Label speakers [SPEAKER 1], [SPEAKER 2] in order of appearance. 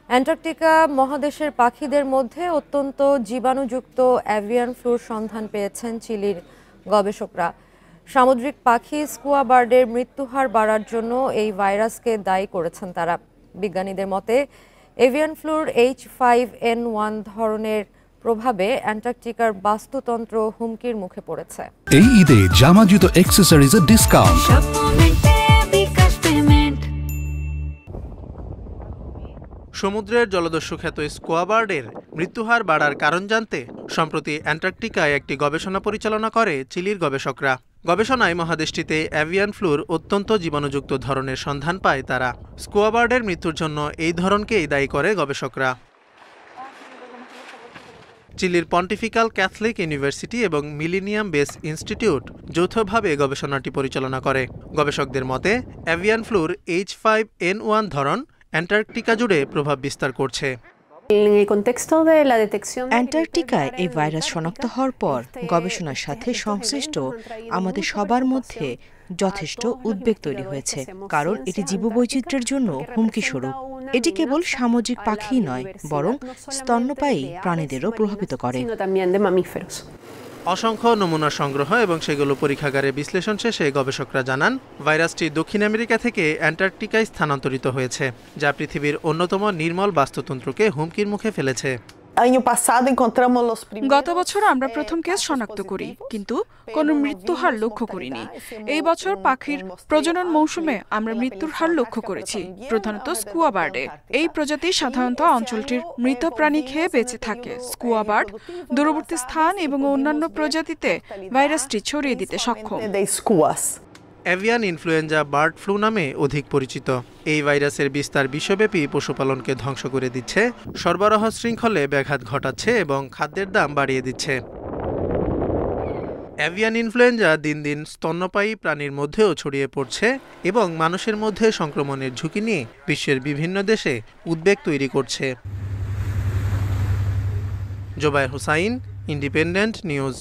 [SPEAKER 1] Antarctica মহাদেশের পাখিদের মধ্যে অত্যন্ত জীবাণুযুক্ত অ্যাভিয়ান ফ্লুর সন্ধান পেয়েছেন চিলির গবেষকরা। সামুদ্রিক পাখি স্কুয়া বার্ডের মৃত্যুহার বাড়ার জন্য এই ভাইরাসকে দায়ী করেছেন তারা। বিজ্ঞানীদের মতে এভিয়ান ফ্লুর H5N1 ধরনের প্রভাবে অ্যান্টার্কটিকার বাস্তুতন্ত্র হুমকির মুখে পড়েছে।
[SPEAKER 2] এই ঈদে জামা জুতো অ্যাক্সেসরিজের ডিসকাউন্ট।
[SPEAKER 3] সমুদ্রের জলদস্যু খ্যাত স্কোয়া বার্ডের মৃত্যুহার বাড়ার কারণ জানতে সম্প্রতি অ্যান্টার্কটিকায় একটি গবেষণা পরিচালনা করে চিলির গবেষকরা। গবেষণায় মহাদেশটিতে অ্যাভিয়ান ফ্লুর অত্যন্ত জীবাণুযুক্ত ধরনের সন্ধান পায় তারা। স্কোয়া বার্ডের মৃত্যুর জন্য এই ধরনকেই দায়ী করে গবেষকরা। চিলির পন্টিফিকাল ক্যাথলিক ইউনিভার্সিটি এবং মিলেনিয়াম বেস ইনস্টিটিউট যৌথভাবে গবেষণাটি পরিচালনা করে। গবেষকদের মতে অ্যাভিয়ান ফ্লুর H5N1 ধরন অ্যান্টার্কটিকা জুড়ে প্রভাব বিস্তার করছে।
[SPEAKER 4] অ্যান্টার্কটিকায় এই ভাইরাস শনাক্ত হওয়ার পর গবেষণার সাথে সংশ্লিষ্ট আমাদের সবার মধ্যে যথেষ্ট উদ্বেগ তৈরি হয়েছে, কারণ এটি জীববৈচিত্র্যের জন্য হুমকি স্বরূপ। এটি কেবল সামুদ্রিক পাখিই নয়, বরং স্তন্যপায়ী প্রাণীদেরও প্রভাবিত করে।
[SPEAKER 3] অসংখ্য নমুনা সংগ্রহ এবং সেগুলো পরীক্ষাগারে বিশ্লেষণ শেষে গবেষকরা জানান, ভাইরাসটি দক্ষিণ আমেরিকা থেকে অ্যান্টার্কটিকায় স্থানান্তরিত হয়েছে, যা পৃথিবীর অন্যতম নির্মল বাস্তুতন্ত্রকে হুমকির মুখে ফেলেছে।
[SPEAKER 5] গত বছর আমরা প্রথম কেস শনাক্ত করি, কিন্তু কোনো মৃত্যুর হার লক্ষ্য করিনি। এই বছর পাখির প্রজনন মৌসুমে আমরা মৃত্যুর হার লক্ষ্য করেছি, প্রধানত স্কুয়া বার্ডে। এই প্রজাতি সাধারণত অঞ্চলটির মৃত প্রাণী খেয়ে বেঁচে থাকে। স্কুয়া বার্ড দূরবর্তী স্থান এবং অন্যান্য প্রজাতিতে ভাইরাসটি ছড়িয়ে দিতে সক্ষম।
[SPEAKER 3] অ্যাভিয়ান ইনফ্লুয়েঞ্জা বার্ড ফ্লু নামে অধিক পরিচিত এই ভাইরাসের বিস্তার বিশ্বব্যাপী পশুপালনকে ধ্বংস করে দিচ্ছে, সরবরাহ শৃঙ্খলে ব্যাঘাত ঘটাচ্ছে এবং খাদ্যের দাম বাড়িয়ে দিচ্ছে। অ্যাভিয়ান ইনফ্লুয়েঞ্জা দিন দিন স্তন্যপায়ী প্রাণীর মধ্যেও ছড়িয়ে পড়ছে এবং মানুষের মধ্যে সংক্রমণের ঝুঁকি নিয়ে বিশ্বের বিভিন্ন দেশে উদ্বেগ তৈরি করছে। Zobayer Hossain, independent news.